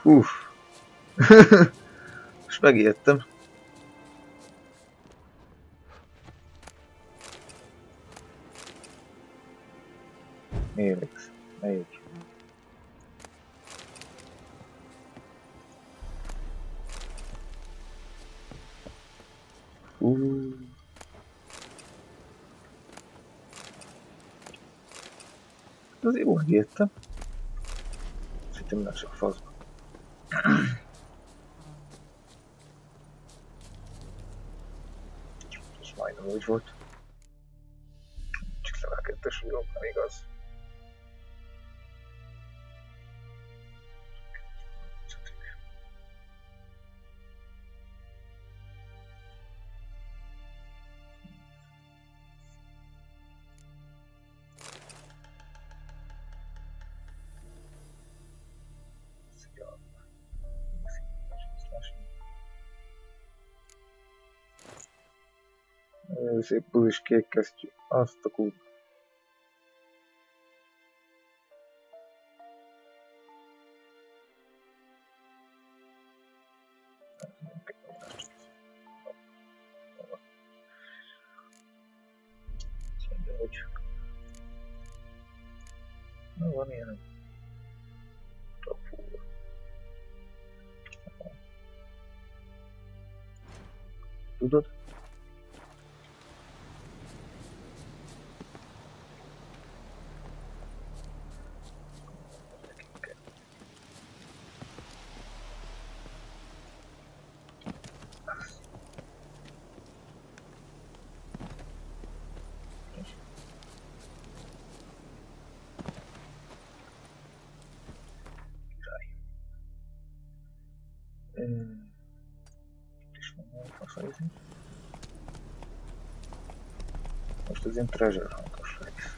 Uff. Most megijedtem. Mélix. Melyik? Azért jól megijedtem. Szerintem nem csak faszba. És majdnem úgy volt. Csak level 2-es vagyok, nem igaz. Szép buzis kék kesztyű. Azt a kurva. Van ilyen. Tudod? És mondom, faszaizni. Most ez ilyen treasure huntos lesz.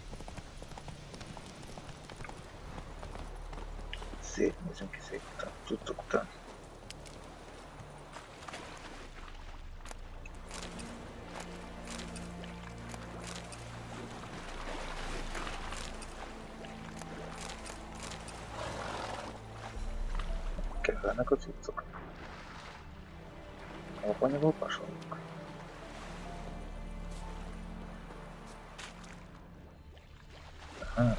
Szétnézünk ki szép után, tudtok után. Kellenek a cuccok. Alapanyagok hasonlók. Aha.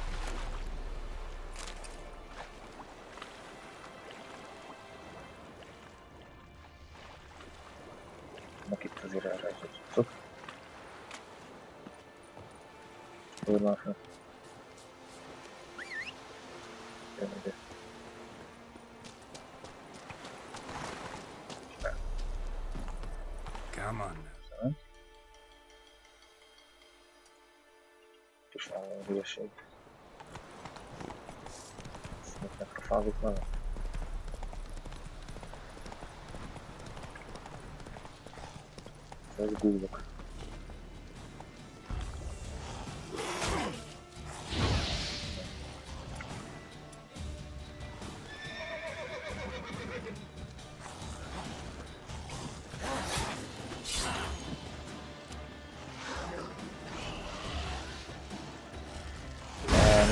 Meg itt azért elrejtett cuccok. Hol van fel? Jön ide. Come on. És van valami hülyeség. Ezt megrafáljuk vele. Ez gúlok.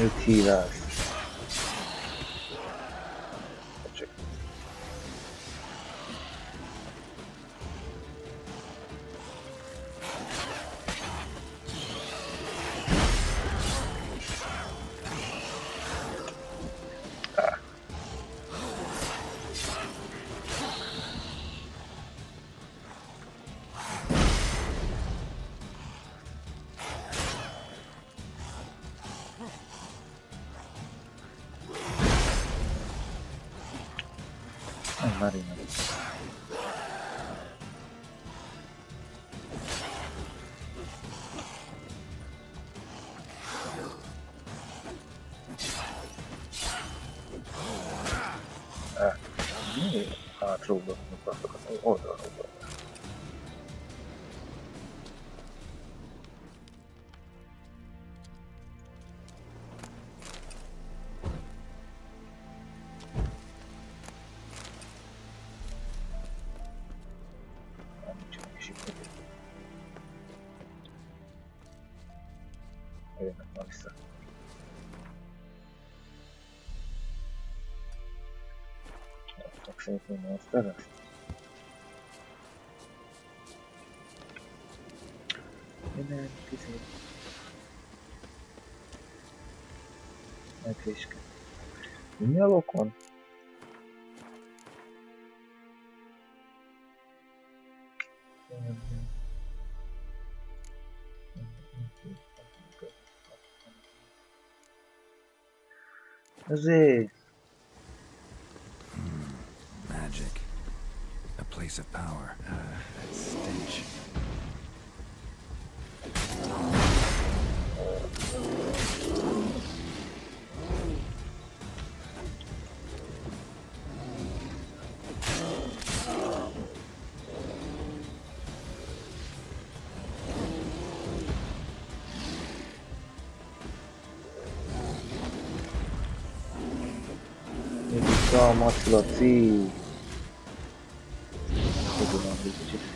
Mit hívás? Marina. Mi? Átrógatnak azokat, oldalról. Jönnek már vissza. Megszintén monster lesz. Minden kicsit. Megvésket. Mi a lokon? Azért. Magic. A place of power. That stench. A maculaci. Tudom, hogy kicsit.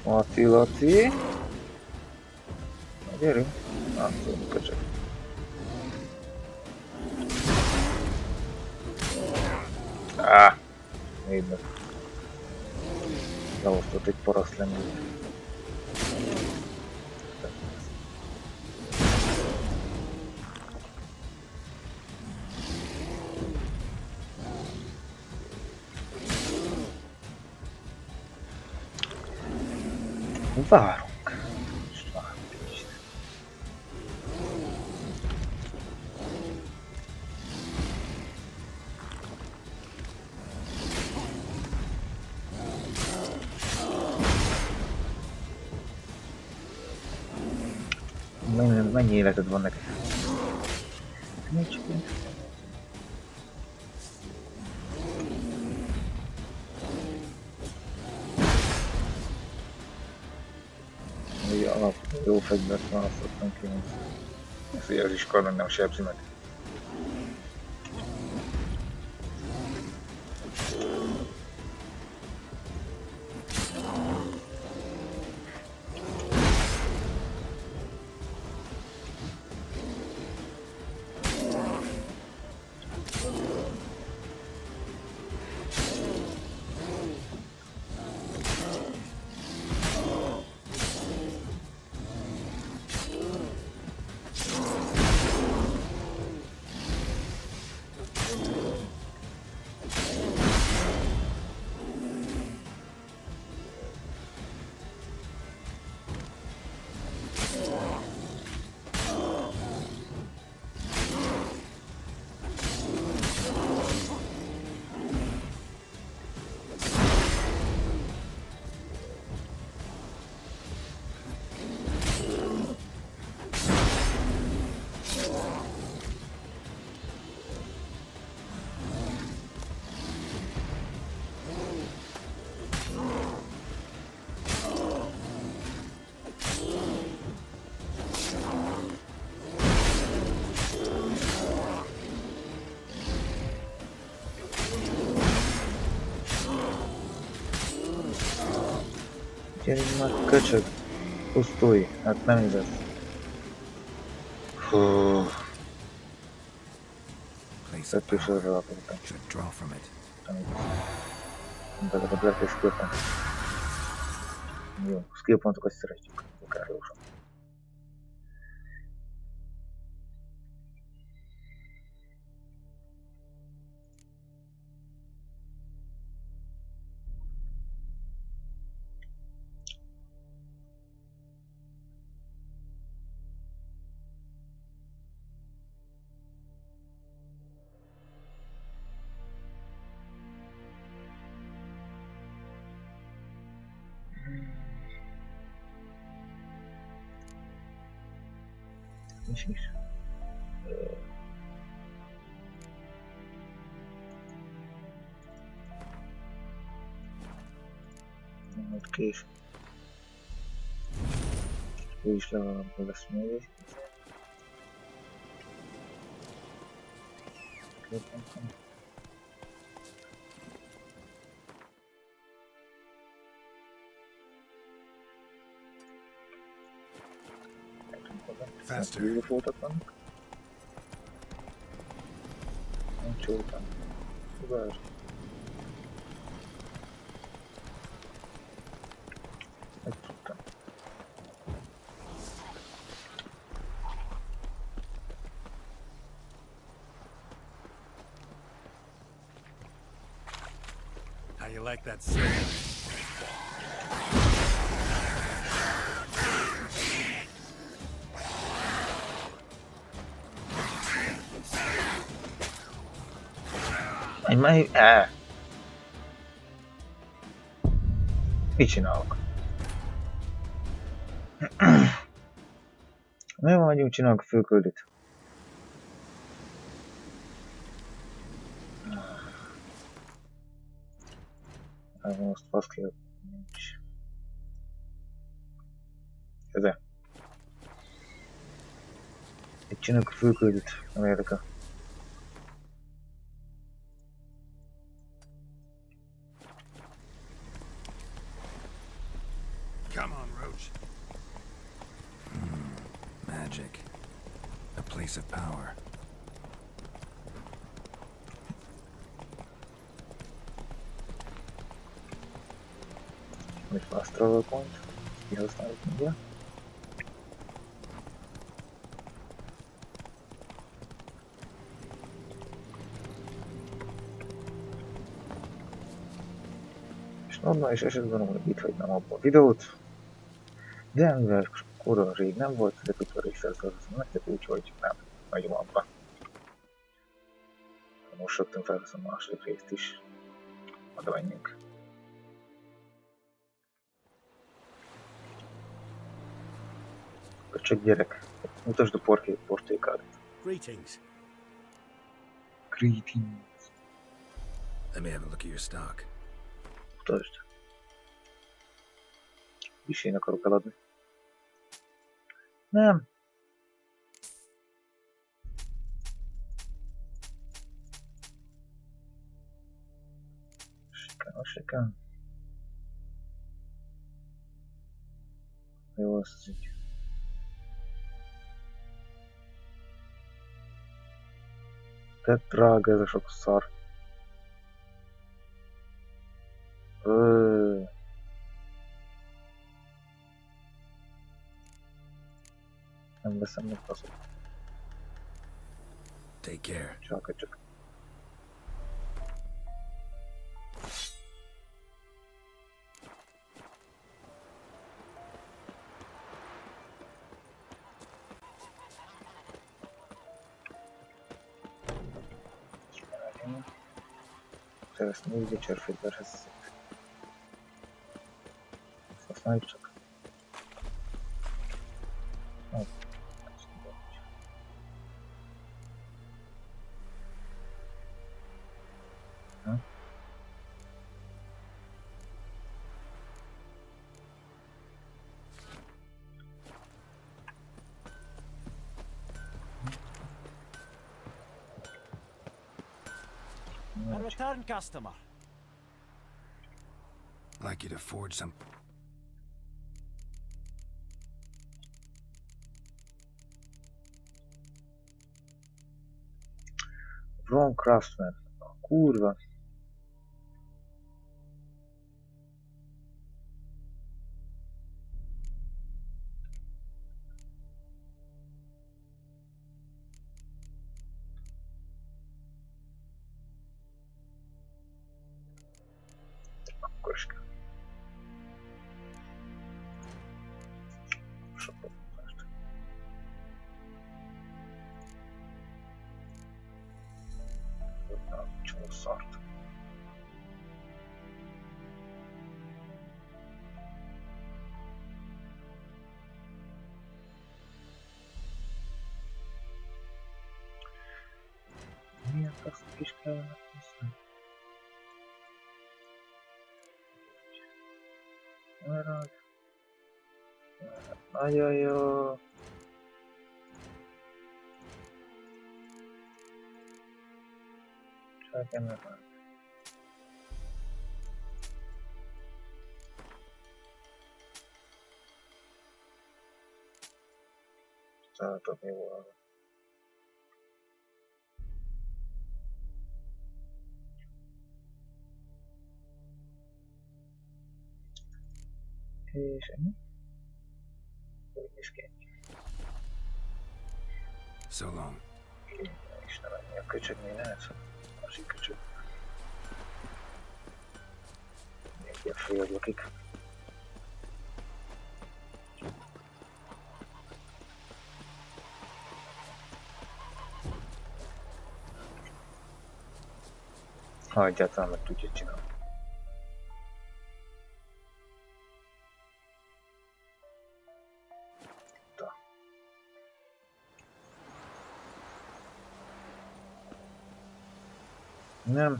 Marci, Laci. Gyerünk. Látszom, köcsök. Még meg. Leosztott egy paraszt lendült. Várunk. Most várunk egy kicsit. Mennyi életed van neked? Nincs pénz. Alap jó fegyvert választottam ki. Ez ugye az iskar meg nem sebzi meg. Gyerünk már, köcsög! Pusztulj! Hát nem igaz. Hú. Öttősorra akartam. Nem igaz. Mint ezek a black és skillpontok. Jó, skillpontokat szeretjük. Akár jósan. Nincs is. Majd kés. Ő is legalább lesz még. Faster. Beautiful-tak vannak. Nincs óta. Szuper. Megtudtam. How you like that sound? Egy mai... Mit csinálok? Mi vagyunk, csinálok a főköldit. Most faszkélök. Nincs. Ez-e? Itt csinálok a főköldit, nem érdekel. Come on, Roach. Magic. A place of power. Egy fast travel point. Kihasználjuk mindjárt. És normális esetben, hogy itt hagynám abba a videót. De mivel korra rég nem volt, de tudva részletesen nektek, úgyhogy nem hagyom abba. Most rögtön felveszem a második részt is. Oda menjünk. Csak gyerek, mutasd a portékádat. Greetings. Greetings. Let me have a look at your stock. Mutasd. És én akarok eladni. Nem. Se kell. Jó, az így. Te drága, ez a sok szar. Nem veszem meg azok. Take care. Csak. Teraz nie idzie czerwony teraz. Zasnąć csak. O. A return customer. I'd like you to forge some. Wrong Craftsman. O kurwa. Akkor is kell. Sokat mutást. Csomó szart. Azt is kellene hozzá. Marad. Nagyon jó. Csak emerald. Tartok mi volna. És ennyi? Úgy is ki. So long. És nem ennyi a köcsög, mi lehet? Másik köcsög. Még a félblokik. Ha egyáltalán meg tudja csinálni.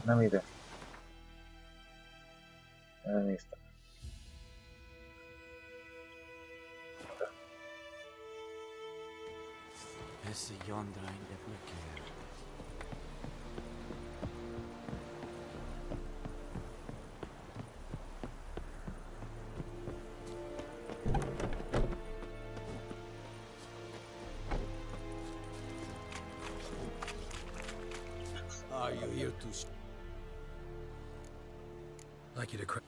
Nem ide. Elnéztem. Esse yonder ain't definitely clear. Are you here to... Like you to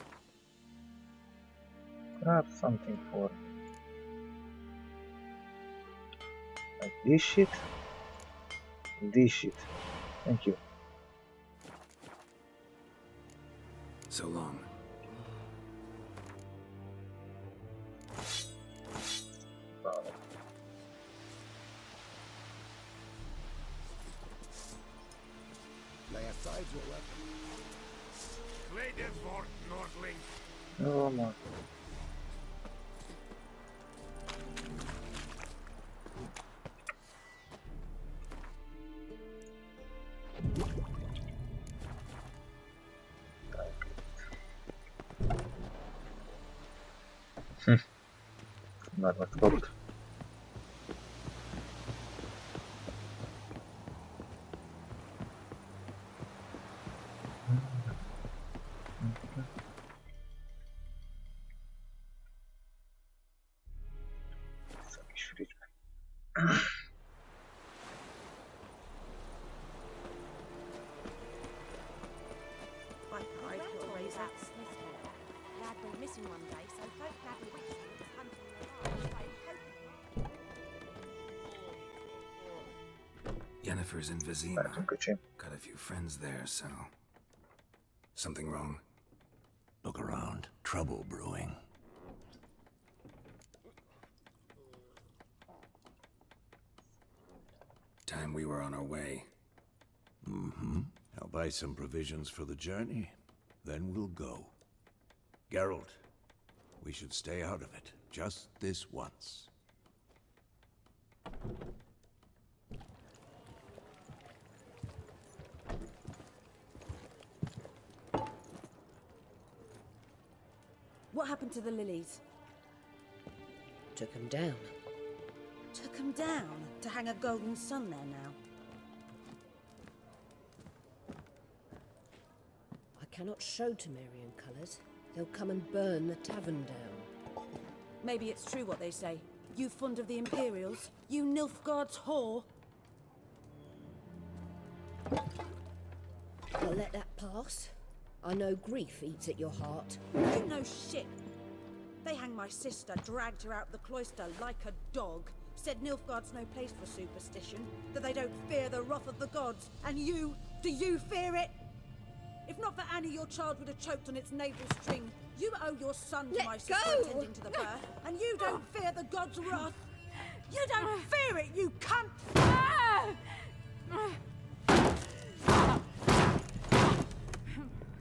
Grab something for me. Like this shit? This shit. Thank you. So long. Wow. Lay aside your weapon. Clayden for Nordling. Oh my. Már megkapott. Ez a kis frigybe. I could raise that lad went missing one day, so folk nabbed witches hunting the large. Yennefer's in Vizima. Várjunk, öcsém. Got a few friends there, so... Something wrong? Look around. Trouble brewing. Time we were on our way. Mm-hmm. I'll buy some provisions for the journey. Then we'll go. Geralt, we should stay out of it. Just this once. What happened to the lilies? Took him down. Took them down to hang a golden sun there now. I cannot show Temerian colours. They'll come and burn the tavern down. Maybe it's true what they say. You fond of the Imperials? You Nilfgaard's whore? I'll let that pass. I know grief eats at your heart. You know shit. They hanged my sister, dragged her out the cloister like a dog. Said Nilfgaard's no place for superstition, that they don't fear the wrath of the gods. And you, do you fear it? If not for Annie, your child would have choked on its navel string. You owe your son to Let my sister go! attending to the birth, and you don't fear the gods' wrath. You don't fear it, you cunt!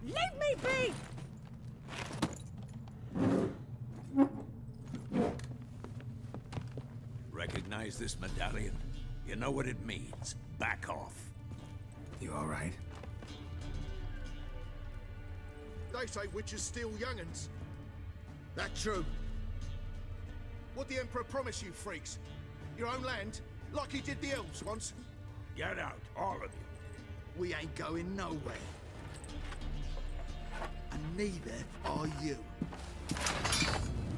Leave me be! Recognize this medallion? You know what it means. Back off. You all right? They say witches steal young'uns. That true? What the Emperor promise you, freaks? Your own land? Like he did the elves once? Get out, all of you. We ain't going nowhere. And neither are you.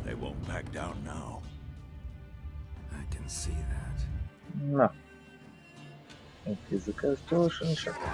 They won't back down now. I can see that. Na. Intézzük ezt gyorsan, és akkor...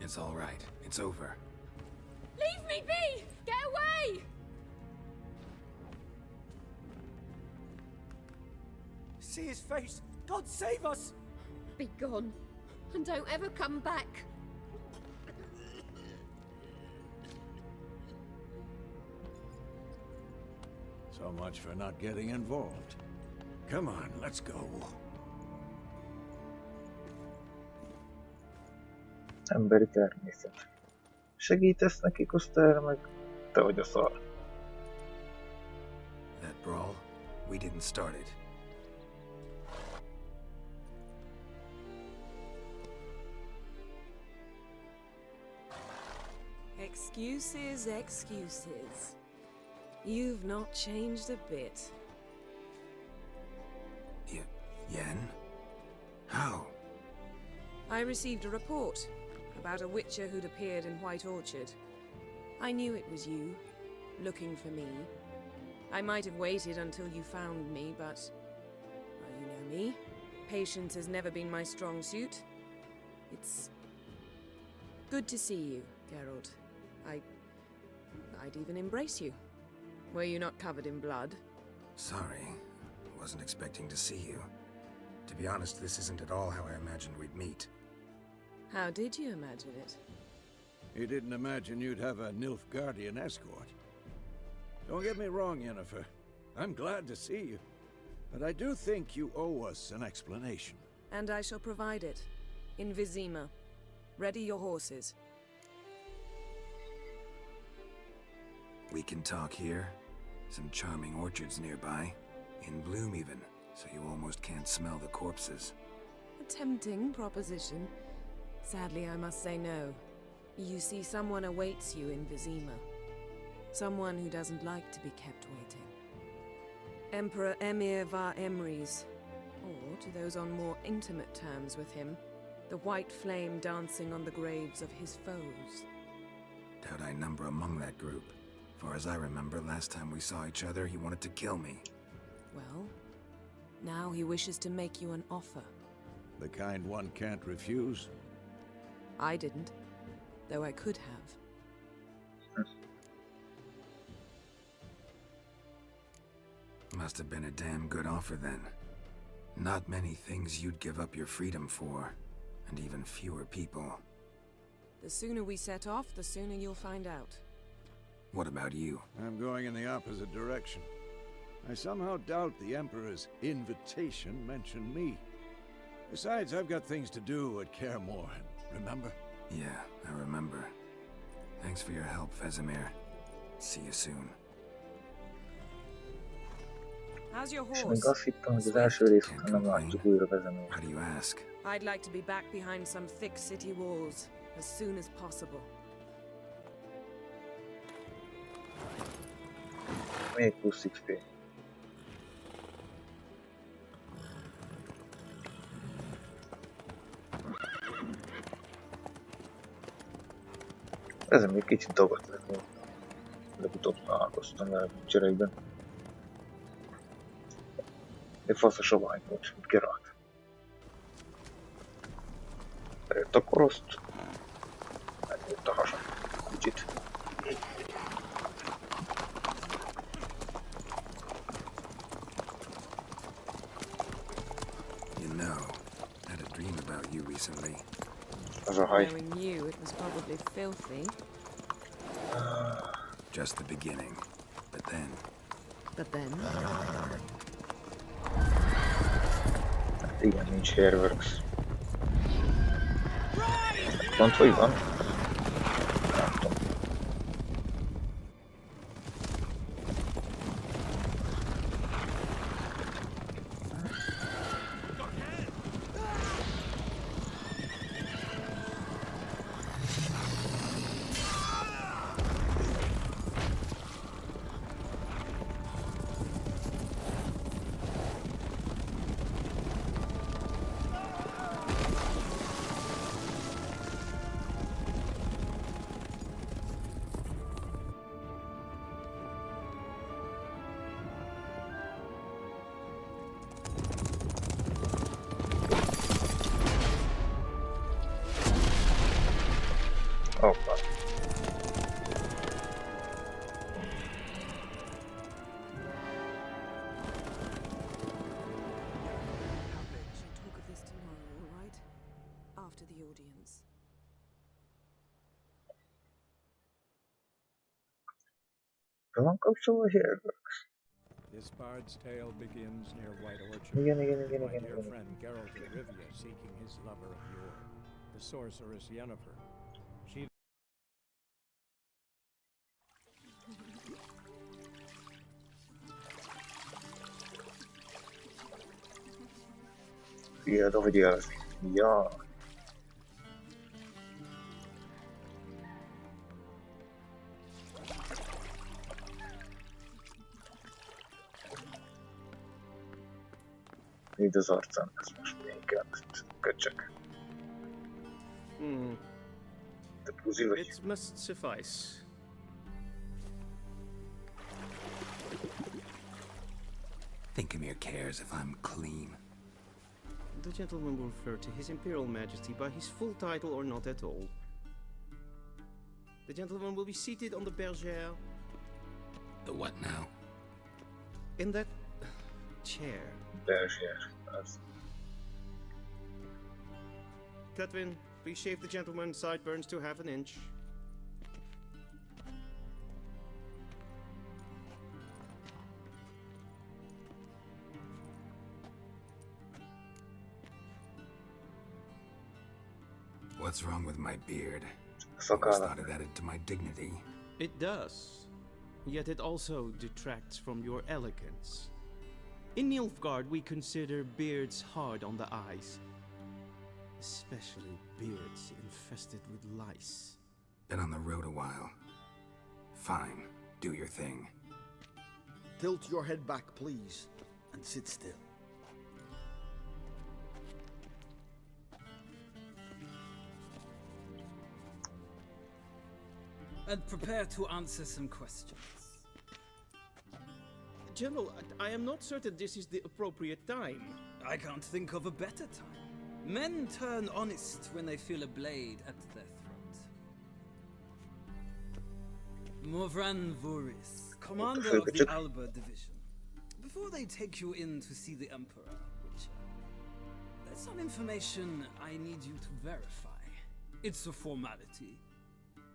It's all right. It's over. Leave me be! Get away! See his face! God save us! Be gone. And don't ever come back. So much for not getting involved. Come on, let's go. Emberi természet. Segítesz nekik, aztán meg te vagy a szar. That brawl, we didn't start it. Excuses, excuses. You've not changed a bit. Yen? How? I received a report about a witcher who'd appeared in White Orchard. I knew it was you, looking for me. I might have waited until you found me, but... well, you know me. Patience has never been my strong suit. It's... good to see you, Geralt. I'd even embrace you. Were you not covered in blood? Sorry. Wasn't expecting to see you. To be honest, this isn't at all how I imagined we'd meet. How did you imagine it? You didn't imagine you'd have a Nilfgaardian escort. Don't get me wrong, Yennefer. I'm glad to see you. But I do think you owe us an explanation. And I shall provide it. In Vizima. Ready your horses. We can talk here. Some charming orchards nearby. In bloom even, so you almost can't smell the corpses. A tempting proposition. Sadly, I must say no. You see, someone awaits you in Vizima. Someone who doesn't like to be kept waiting. Emperor Emir var Emrys. Or, to those on more intimate terms with him, the white flame dancing on the graves of his foes. Doubt I number among that group. Far as I remember, last time we saw each other, he wanted to kill me. Well, now he wishes to make you an offer. The kind one can't refuse. I didn't, though I could have. Must have been a damn good offer then. Not many things you'd give up your freedom for, and even fewer people. The sooner we set off, the sooner you'll find out. What about you? I'm going in the opposite direction. I somehow doubt the Emperor's invitation mentioned me. Besides, I've got things to do at Kaer Morhen, remember? Yeah, I remember. Thanks for your help, Vesemir. See you soon. How's your És még horse? azt hittem, hogy az első rész Can't után nem complain. látjuk újra vezetni. How do you ask? I'd like to be back behind some thick city walls as soon as possible. Még plusz XP. Ezen még kicsit dolgot lenni. Legutóbb találkoztam vele cserékben. De fasz a sovány volt, mint Geralt. Bejött a koroszt. Megnőtt a hasa. Kicsit. You know, I had a dream about you recently. Az a haj. Knowing you, it was probably filthy. just the beginning. But then... But then... Hát igen, nincs Hairworks. Pont hogy van? Nem tudom. Hoppá. Shall talk of this tomorrow, all right? After the audience. Be van kapcsolva Hairworks? This bard's tale begins near White Orchard. Igen. My dear friend Geralt of Rivia seeking his lover of yore, the sorceress Yennefer. She Fiad, ahogy jelzi. Ja. Így az arcán, ez most minket köcsök. Te puzi vagy? It must suffice. Think Emir cares if I'm clean. The gentleman will refer to His Imperial Majesty by his full title or not at all. The gentleman will be seated on the bergère. The what now? In that chair. Belzsier, az. Cutwin, please shave the gentleman's sideburns to half an inch. What's wrong with my beard? I always thought it added to my dignity. It does. Yet it also detracts from your elegance. In Nilfgaard, we consider beards hard on the eyes. Especially beards infested with lice. Been on the road a while. Fine, do your thing. Tilt your head back, please, and sit still. And prepare to answer some questions. General, I am not certain this is the appropriate time. I can't think of a better time. Men turn honest when they feel a blade at their throat. Morvran Vuris, commander of the Alba Division. Before they take you in to see the Emperor, Witcher, there's some information I need you to verify. It's a formality,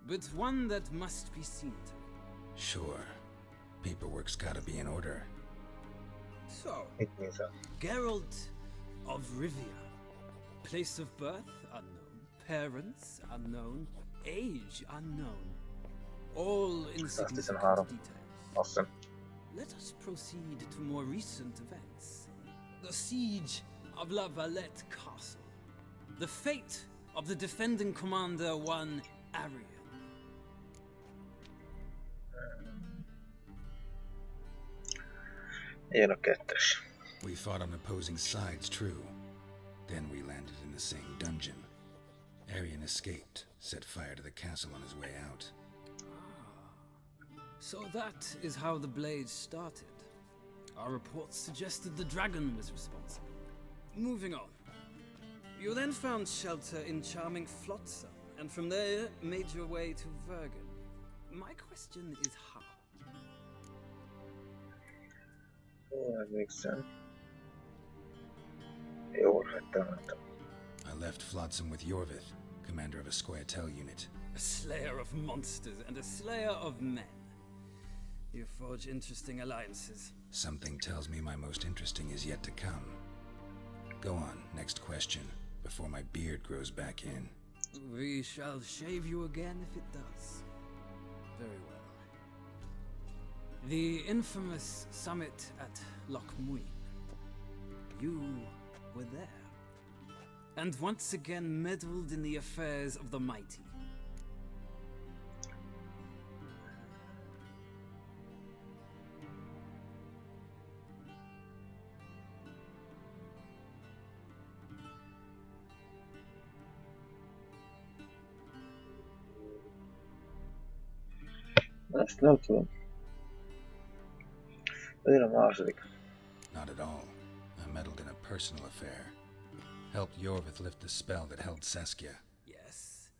but one that must be seen to. Sure. Paperwork's gotta be in order. So, Geralt of Rivia. Place of birth unknown. Parents unknown. Age unknown. All insignificant details. Awesome. Let us proceed to more recent events. The siege of La Valette Castle. The fate of the defending commander, one Arian. Ilyen a kettes. We fought on opposing sides, true. Then we landed in the same dungeon. Arian escaped, set fire to the castle on his way out. So that is how the blade started. Our reports suggested the dragon was responsible. Moving on. You then found shelter in charming Flotsam, and from there made your way to Vergen. My question is how? Ó, emlékszem. Jól vettem. I left Flotsam with Yorvith, commander of a Scoia'tael unit. A slayer of monsters and a slayer of men. You forge interesting alliances. Something tells me my most interesting is yet to come. Go on, next question, before my beard grows back in. We shall shave you again if it does. Very well. The infamous summit at Loch Muin. You were there. And once again meddled in the affairs of the mighty. Ezt nem tudom. Ez a második. Not at all. I meddled in a personal affair. Helped Yorvith lift the spell that held Saskia. Yes.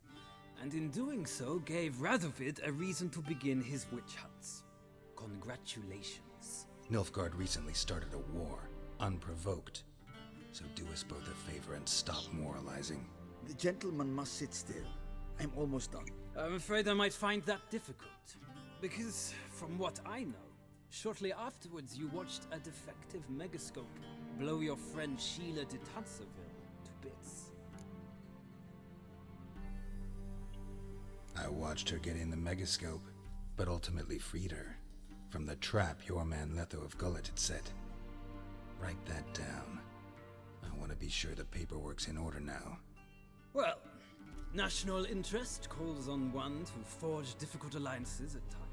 And in doing so, gave Radovid a reason to begin his witch hunts. Congratulations. Nilfgaard recently started a war, unprovoked. So do us both a favor and stop moralizing. The gentleman must sit still. I'm almost done. I'm afraid I might find that difficult. Because, from what I know, shortly afterwards you watched a defective megascope blow your friend Sheila de Tanserville to bits. I watched her get in the megascope, but ultimately freed her. From the trap your man Letho of Gullet had set. Write that down. I want to be sure the paperwork's in order now. Well, national interest calls on one to forge difficult alliances at times.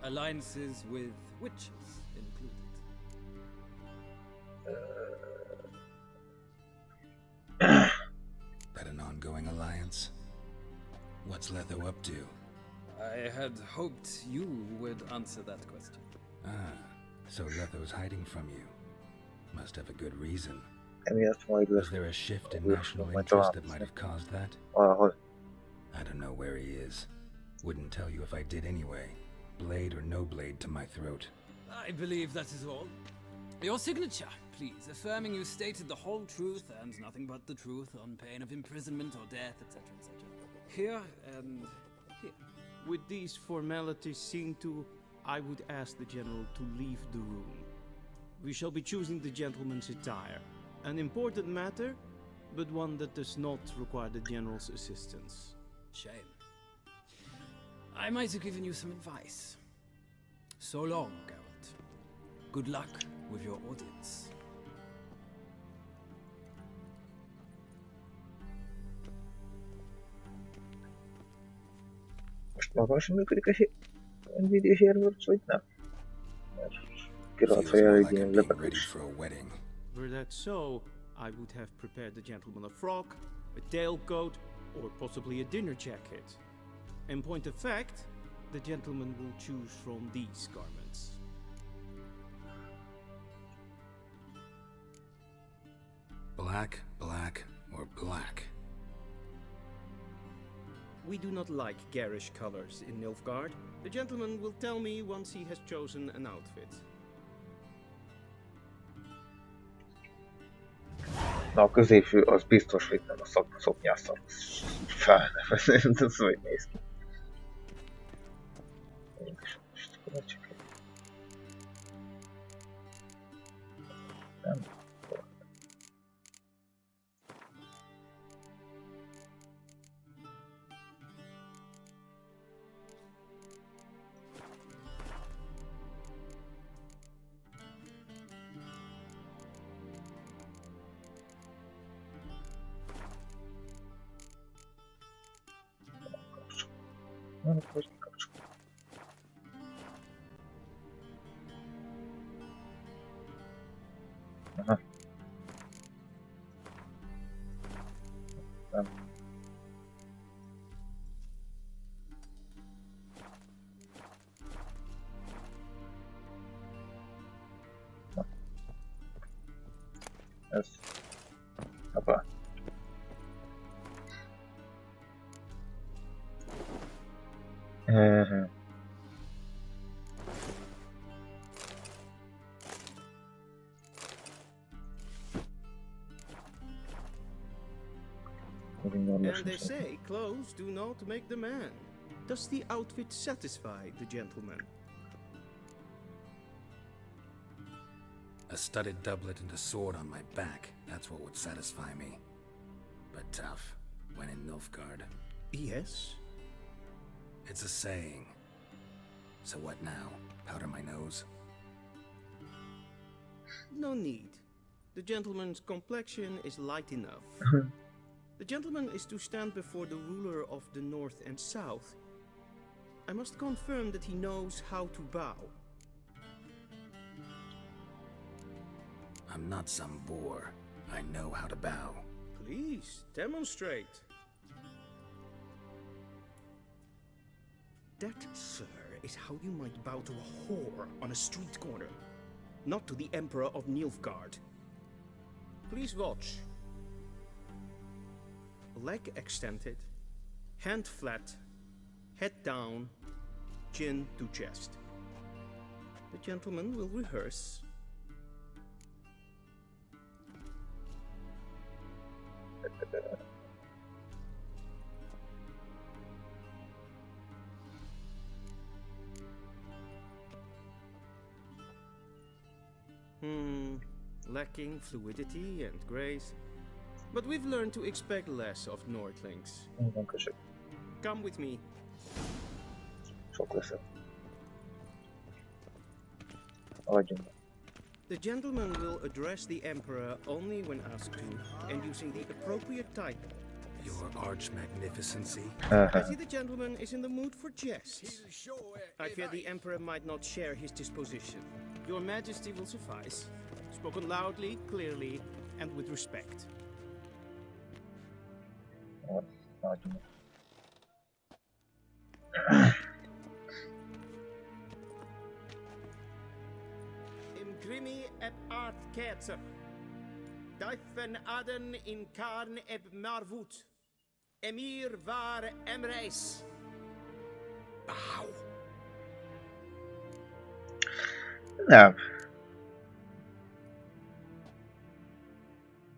Alliances with witches included. That an ongoing alliance? What's Letho up to? I had hoped you would answer that question. Ah, so Letho's hiding from you. Must have a good reason. Emiatt majd Was there a shift in national interest that might have caused that? Valahol. I don't know where he is. Wouldn't tell you if I did anyway. Blade or no blade to my throat. I believe that is all. Your signature, please, affirming you stated the whole truth and nothing but the truth on pain of imprisonment or death, etc., etc. Here and here. With these formalities seen to, I would ask the general to leave the room. We shall be choosing the gentleman's attire. An important matter, but one that does not require the general's assistance. Shame. I might have given you some advice. So long, Geralt. Good luck with your audience. Most maga sem működik a Nvidia Sharewatch, vagy nem? Mert kirakott fel egy ilyen lepetés. Were that so, I would have prepared the gentleman a frock, a tailcoat, or possibly a dinner jacket. In point of fact, the gentleman will choose from these garments. Black, black, or black? We do not like garish colors in Nilfgaard. The gentleman will tell me once he has chosen an outfit. Na, a középső az biztos, hogy nem a szoknyászat. Fel, nem tudom, hogy néz ki. Nem. Nem, hogy kikapcsolom. Aha. Nem. Na. Ez. Hoppá. And they say clothes do not make the man. Does the outfit satisfy the gentleman? A studded doublet and a sword on my back, that's what would satisfy me. But tough, when in Nilfgaard. Yes? It's a saying. So what now? Powder my nose? No need. The gentleman's complexion is light enough. The gentleman is to stand before the ruler of the North and South. I must confirm that he knows how to bow. I'm not some boor. I know how to bow. Please, demonstrate. That, sir, is how you might bow to a whore on a street corner, not to the Emperor of Nilfgaard. Please watch. Leg extended, hand flat, head down, chin to chest. The gentleman will rehearse. Lacking fluidity and grace. But we've learned to expect less of Nordlings. Come with me. Sok leszek. Hagyjunk. The gentleman will address the Emperor only when asked to, and using the appropriate title. Your Arch Magnificency? I see the gentleman is in the mood for jests. I fear the Emperor might not share his disposition. Your Majesty will suffice. Spoken loudly, clearly, and with respect. Hagyjunk. Imgrimi eb art ketzer. Duifen aden in karn eb marvoet. Emir var emreis. Bow. Nem.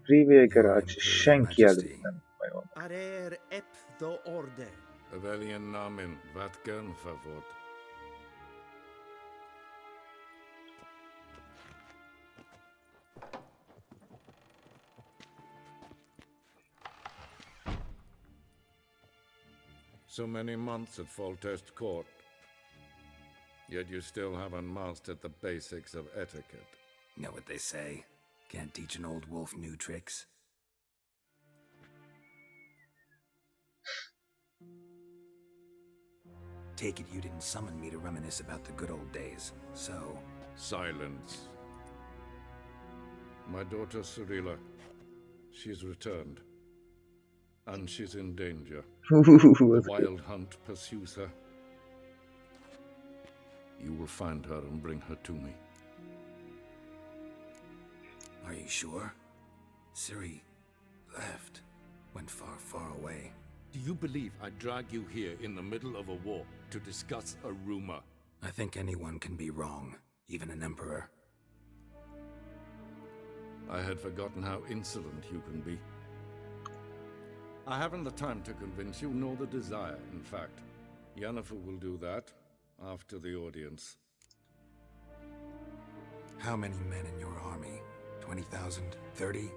Privilegerált senki előtt nem hajol. Arer eb do orde. Evelian namen, vatgen favort. So many months at Foltest Court, yet you still haven't mastered the basics of etiquette. Know what they say? Can't teach an old wolf new tricks. Take it you didn't summon me to reminisce about the good old days, so... Silence. My daughter Cyrilla, she's returned. And she's in danger. The wild hunt pursues her. You will find her and bring her to me. Are you sure? Ciri left. Went far, far away. Do you believe I'd drag you here in the middle of a war to discuss a rumor? I think anyone can be wrong, even an emperor. I had forgotten how insolent you can be. I haven't the time to convince you, nor the desire, in fact. Yennefer will do that after the audience. How many men in your army? 20,000? 30?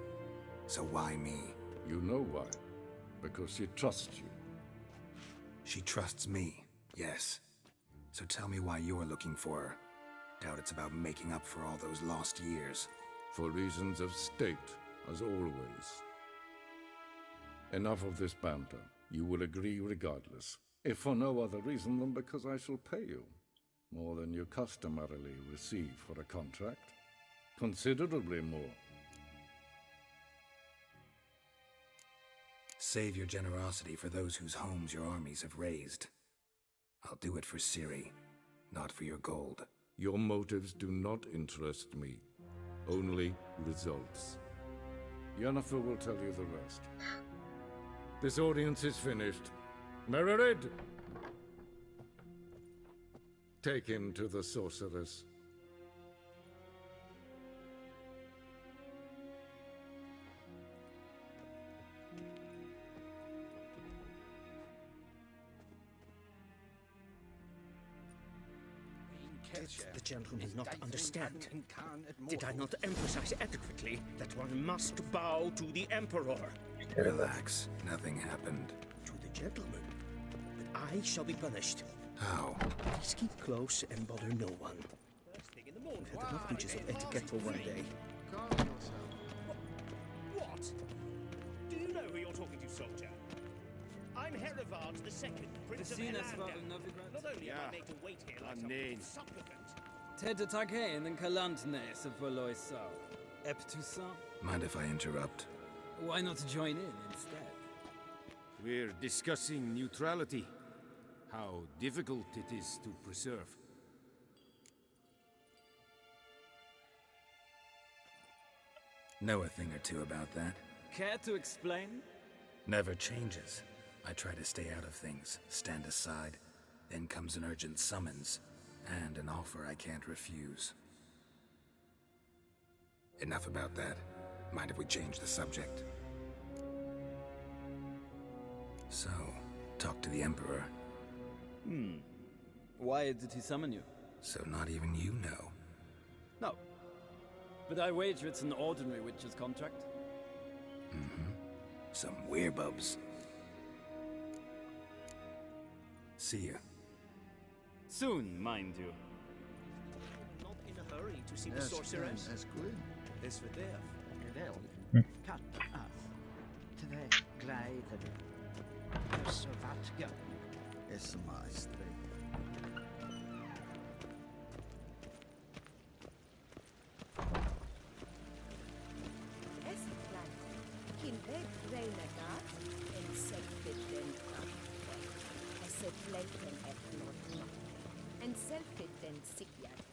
So why me? You know why. Because she trusts you. She trusts me, yes. So tell me why you're looking for her. Doubt it's about making up for all those lost years. For reasons of state, as always. Enough of this banter. You will agree regardless. If for no other reason than because I shall pay you. More than you customarily receive for a contract. Considerably more. Save your generosity for those whose homes your armies have razed. I'll do it for Ciri, not for your gold. Your motives do not interest me. Only results. Yennefer will tell you the rest. This audience is finished. Mererid! Take him to the sorceress. The gentleman not understand. Did I not emphasize adequately that one must bow to the Emperor? Relax. Nothing happened. To the gentleman. But I shall be punished. How? Please keep close and bother no one. First thing in the morning. We've had enough breaches of etiquette for one day. What? Do you know who you're talking to, soldier? I'm Herivard II, Prince of Elandel. Not only am I made to wait here like some supplicant. Ted Take and Kalantne se Voloisau. Eptusan? Mind if I interrupt? Why not join in instead? We're discussing neutrality. How difficult it is to preserve. Know a thing or two about that? Care to explain? Never changes. I try to stay out of things, stand aside. Then comes an urgent summons, and an offer I can't refuse. Enough about that. Mind if we change the subject? So, talk to the Emperor. Why did he summon you? So not even you know. No. But I wager it's an ordinary witch's contract. Mm-hmm. Some werebubs. See ya. Soon, mind you. Not in a hurry to see the sorceress. That's good. This for death. Cut us. Twee glijden. Dus wat go. Is my street. Estland, Kinved Renegat, en Selfitten Eseflenten Etnot, en Selfitten Sikyat.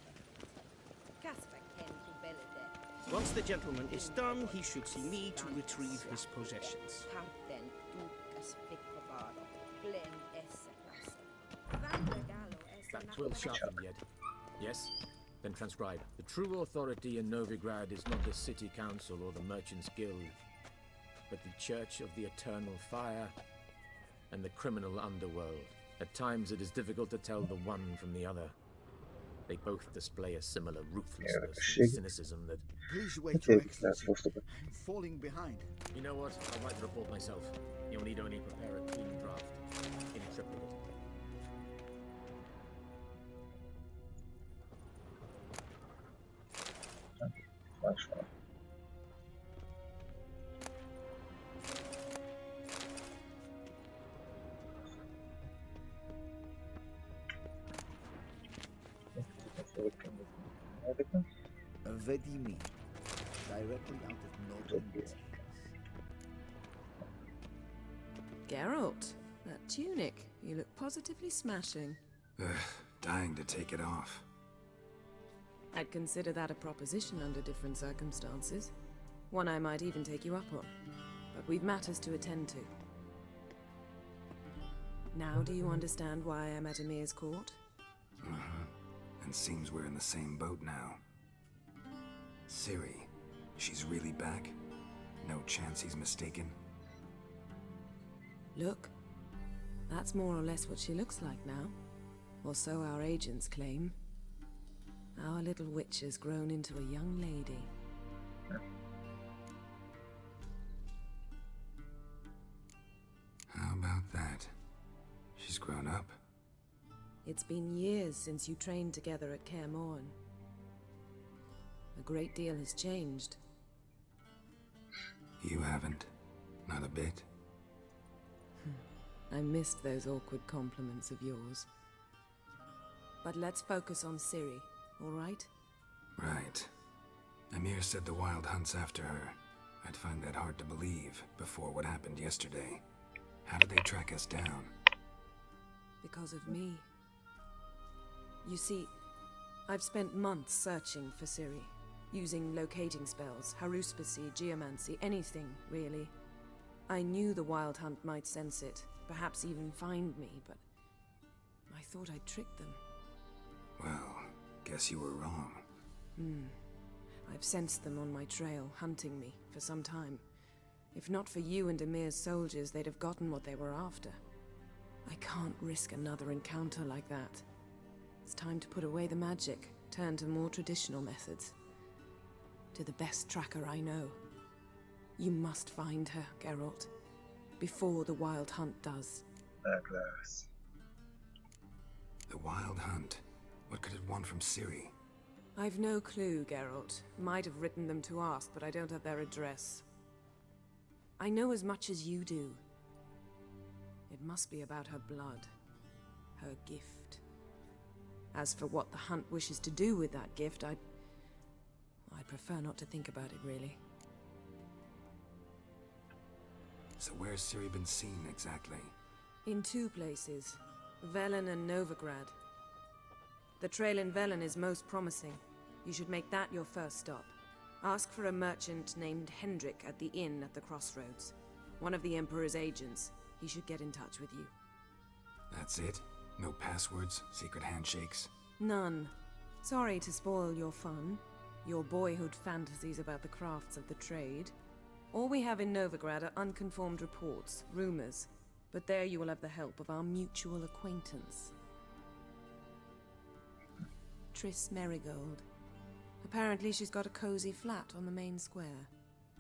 Kasper Ken to Belede. Once the gentleman is done, he should see me to retrieve his possessions. Kanten Dukas Vicovaro, Glen Esseklasse. Vandergallo That will sharpen yet. Yes? Then transcribe. The true authority in Novigrad is not the city council or the merchants' guild, but the Church of the Eternal Fire and the criminal underworld. At times it is difficult to tell the one from the other. They both display a similar ruthlessness and cynicism that... Please wait, Your Excellency. I'm falling behind. You know what? I'll write the report myself. You'll need only prepare a clean draft. In triplicate. Flashlight. Vedimi, directly out of Northern Geralt, that tunic. You look positively smashing. Dying to take it off. I'd consider that a proposition under different circumstances. One I might even take you up on. But we've matters to attend to. Now do you understand why I'm at Emir's court? And seems we're in the same boat now. Ciri, she's really back? No chance he's mistaken? Look, that's more or less what she looks like now. Or so our agents claim. Our little witch has grown into a young lady. How about that? She's grown up. It's been years since you trained together at Kaer Morhen. A great deal has changed. You haven't. Not a bit. I missed those awkward compliments of yours. But let's focus on Ciri, all right? Right. Emir said the Wild Hunt's after her. I'd find that hard to believe before what happened yesterday. How did they track us down? Because of me. You see, I've spent months searching for Ciri, using locating spells, haruspicy, geomancy, anything, really. I knew the Wild Hunt might sense it, perhaps even find me, but I thought I'd tricked them. Well, guess you were wrong. I've sensed them on my trail, hunting me, for some time. If not for you and Emir's soldiers, they'd have gotten what they were after. I can't risk another encounter like that. It's time to put away the magic, turn to more traditional methods. To the best tracker I know. You must find her, Geralt, before the Wild Hunt does. Douglas. The Wild Hunt? What could it want from Ciri? I've no clue, Geralt. Might have written them to ask, but I don't have their address. I know as much as you do. It must be about her blood. Her gift. As for what the Hunt wishes to do with that gift, I'd prefer not to think about it, really. So where's Ciri been seen, exactly? In two places. Velen and Novigrad. The trail in Velen is most promising. You should make that your first stop. Ask for a merchant named Hendrik at the inn at the crossroads. One of the Emperor's agents. He should get in touch with you. That's it? No passwords? Secret handshakes? None. Sorry to spoil your fun. Your boyhood fantasies about the crafts of the trade. All we have in Novigrad are unconfirmed reports, rumors. But there you will have the help of our mutual acquaintance. Triss Merigold. Apparently she's got a cozy flat on the main square.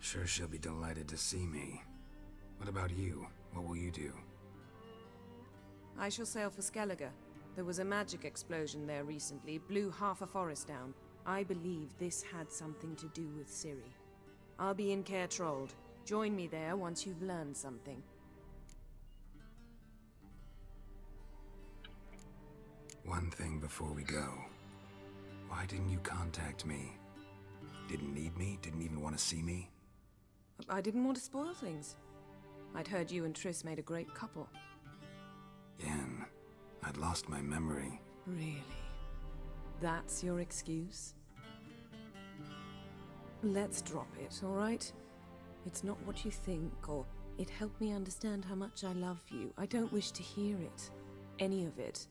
Sure she'll be delighted to see me. What about you? What will you do? I shall sail for Skellige. There was a magic explosion there recently, blew half a forest down. I believe this had something to do with Ciri. I'll be in Caer Trold. Join me there once you've learned something. One thing before we go. Why didn't you contact me? Didn't need me? Didn't even want to see me? I didn't want to spoil things. I'd heard you and Triss made a great couple. Yen, I'd lost my memory. Really? That's your excuse? Let's drop it, all right? It's not what you think, or it helped me understand how much I love you. I don't wish to hear it. Any of it.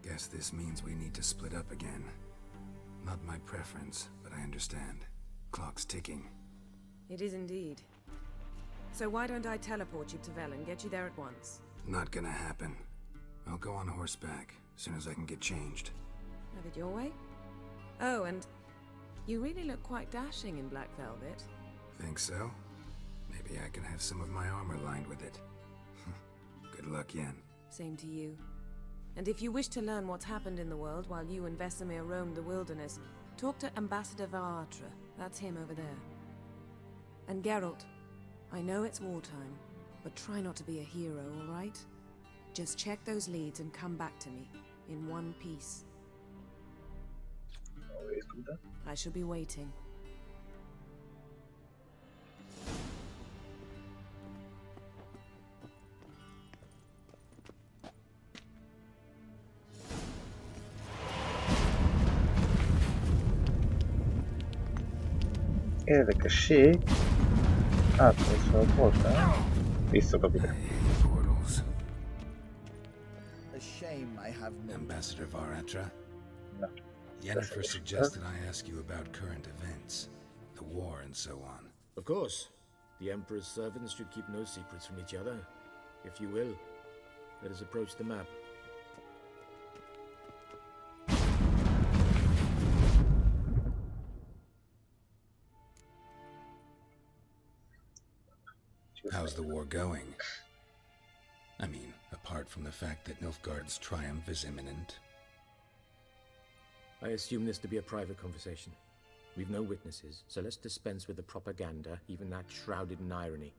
Guess this means we need to split up again. Not my preference, but I understand. Clock's ticking. It is indeed. So why don't I teleport you to Velen, get you there at once? Not gonna happen. I'll go on horseback, as soon as I can get changed. Have it your way? Oh, and you really look quite dashing in black velvet. Think so? Maybe I can have some of my armor lined with it. Good luck, Yen. Same to you. And if you wish to learn what's happened in the world while you and Vesemir roamed the wilderness, talk to Ambassador Varatra. That's him over there. And Geralt, I know it's wartime, but try not to be a hero, all right? Just check those leads and come back to me, in one piece. Always do that. I shall be waiting. Érdekesség. Átmész fel a portán. Visszadob ide. A shame I have no... Ambassador Varatra? No. Yennefer suggested I ask you about current events, the war and so on. Of course. The Emperor's servants should keep no secrets from each other. If you will, let us approach the map. How's the war going? I mean, apart from the fact that Nilfgaard's triumph is imminent. I assume this to be a private conversation. We've no witnesses, so let's dispense with the propaganda, even that shrouded in irony.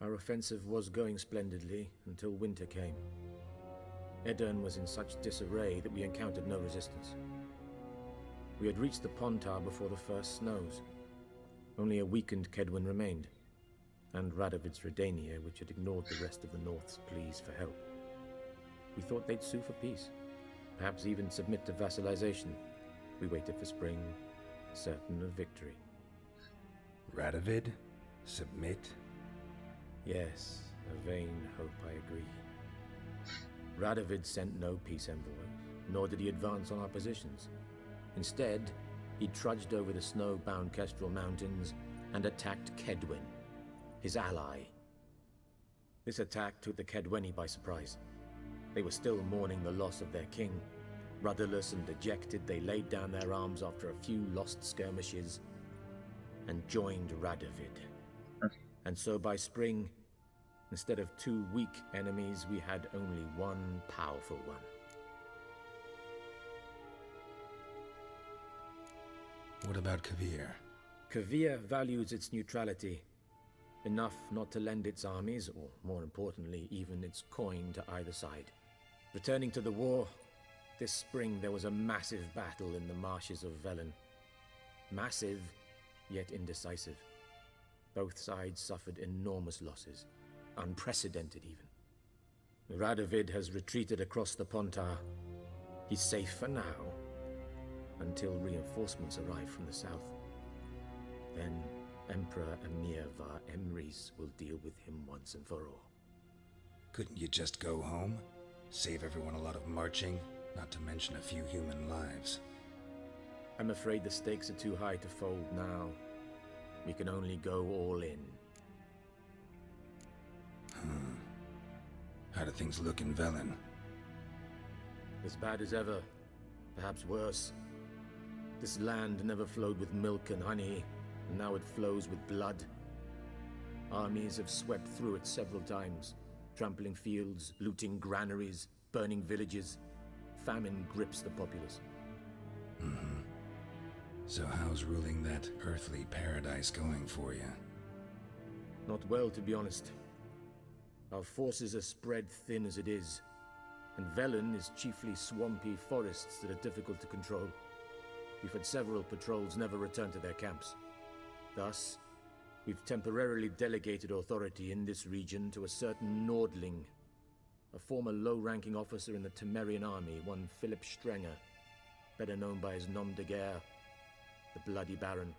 Our offensive was going splendidly until winter came. Edirn was in such disarray that we encountered no resistance. We had reached the Pontar before the first snows. Only a weakened Kedwin remained, and Radovid's Redania, which had ignored the rest of the North's pleas for help. We thought they'd sue for peace, perhaps even submit to vassalization. We waited for spring, certain of victory. Radovid? Submit? Yes, a vain hope, I agree. Radovid sent no peace envoy, nor did he advance on our positions. Instead, he trudged over the snow-bound Kestrel Mountains and attacked Kedwin. his ally. This attack took the Kedweni by surprise. They were still mourning the loss of their king. Rudderless and dejected, they laid down their arms after a few lost skirmishes and joined Radovid. And so by spring, instead of 2 weak enemies, we had only one powerful one. What about Kavir? Kavir values its neutrality, enough not to lend its armies, or more importantly, even its coin to either side. Returning to the war, this spring there was a massive battle in the marshes of Velen. Massive, yet indecisive. Both sides suffered enormous losses, unprecedented even. Radovid has retreated across the Pontar. He's safe for now, until reinforcements arrive from the south. Then Emperor Emir Var Emrys will deal with him once and for all. Couldn't you just go home? Save everyone a lot of marching, not to mention a few human lives. I'm afraid the stakes are too high to fold now. We can only go all in. How do things look in Velen? As bad as ever, perhaps worse. This land never flowed with milk and honey, and now it flows with blood. Armies have swept through it several times, trampling fields, looting granaries, burning villages. Famine grips the populace. So how's ruling that earthly paradise going for you? Not well, to be honest. Our forces are spread thin as it is, and Velen is chiefly swampy forests that are difficult to control. We've had several patrols never return to their camps. Thus, we've temporarily delegated authority in this region to a certain Nordling, a former low-ranking officer in the Temerian army, one Philip Strenger, better known by his nom de guerre, the Bloody Baron.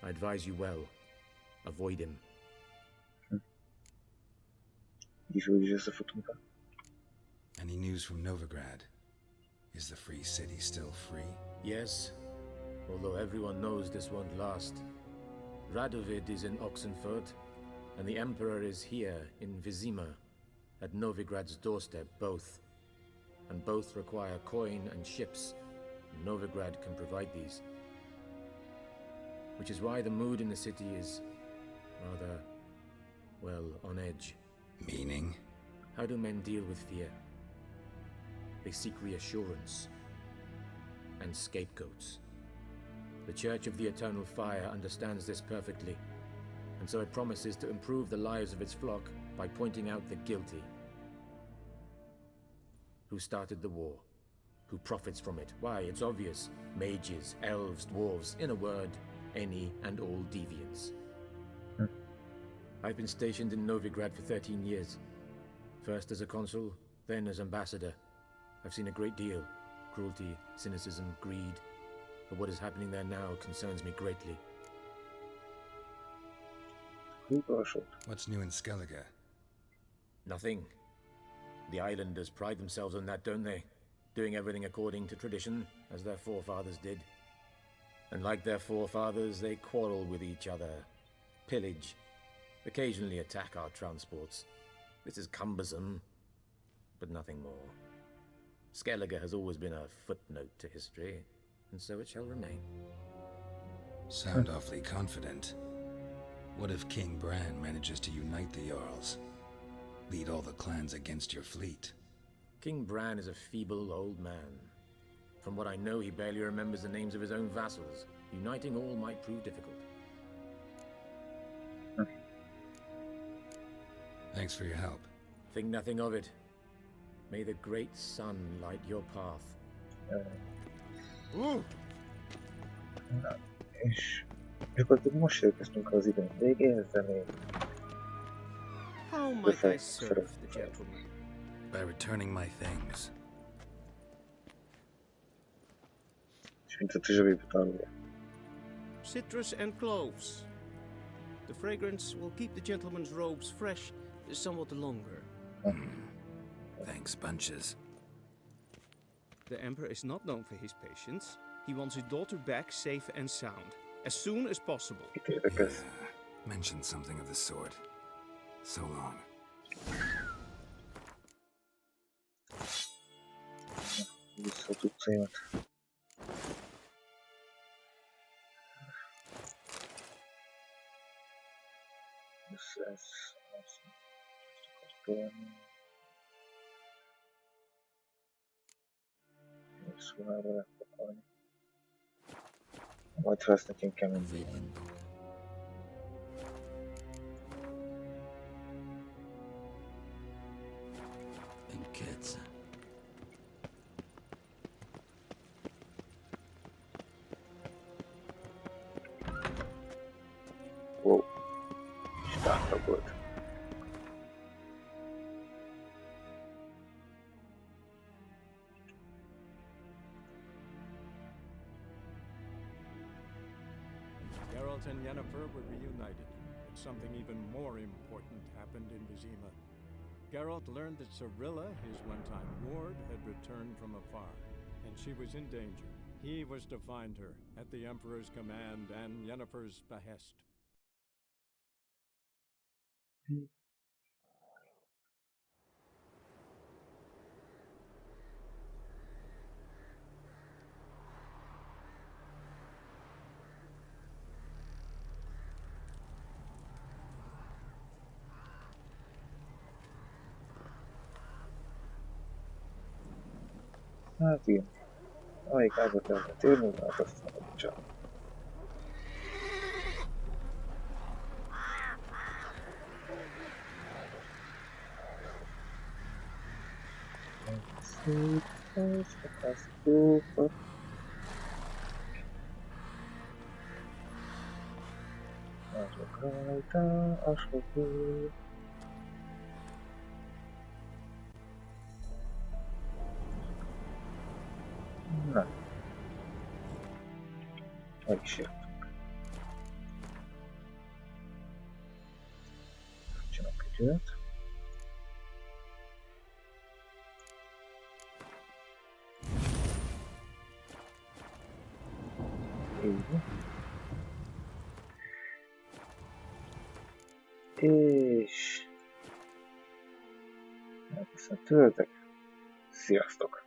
I advise you well. Avoid him. Any news from Novigrad? Is the free city still free? Yes, although everyone knows this won't last. Radovid is in Oxenfurt, and the Emperor is here in Vizima, at Novigrad's doorstep, both. And both require coin and ships. Novigrad can provide these. Which is why the mood in the city is rather, well, on edge. Meaning? How do men deal with fear? They seek reassurance and scapegoats. The Church of the Eternal Fire understands this perfectly, and so it promises to improve the lives of its flock by pointing out the guilty. Who started the war? Who profits from it? Why, it's obvious. Mages, elves, dwarves, in a word, any and all deviants. I've been stationed in Novigrad for 13 years. First as a consul, then as ambassador. I've seen a great deal. Cruelty, cynicism, greed. But what is happening there now concerns me greatly. What's new in Skellige? Nothing. The islanders pride themselves on that, don't they? Doing everything according to tradition, as their forefathers did. And like their forefathers, they quarrel with each other, pillage, occasionally attack our transports. This is cumbersome, but nothing more. Skellige has always been a footnote to history, and so it shall remain. Sound awfully confident. What if King Bran manages to unite the Jarls? Lead all the clans against your fleet? King Bran is a feeble old man. From what I know, he barely remembers the names of his own vassals. Uniting all might prove difficult. Thanks for your help. Think nothing of it. May the great sun light your path. És gyakorlatilag most érkeztünk az idő végéhez, de még How might I serve the gentleman? By returning my things. és mint a zsebébe tárolja. Citrus and cloves. The fragrance will keep the gentleman's robes fresh somewhat longer. Thanks, bunches. The Emperor is not known for his patience. He wants his daughter back safe and sound, as soon as possible. Yeah, mentioned something of the sort. So long. Vissza tudsz élet. Ez szóval lepakolni. Majd ha ezt nekünk kemény végén. Wow. És átlagolt. Geralt and Yennefer were reunited, but something even more important happened in Vizima. Geralt learned that Cirilla, his one-time ward, had returned from afar, and she was in danger. He was to find her, at the Emperor's command and Yennefer's behest. Hát igen. Amelyik ágat el lehet érni, hát aztán a bocsánat. Szép, ez a azok rajta a sokó. Na. Meg is jöttünk. Csinálok egy olyat. Így. És... elviszont töltek. Sziasztok!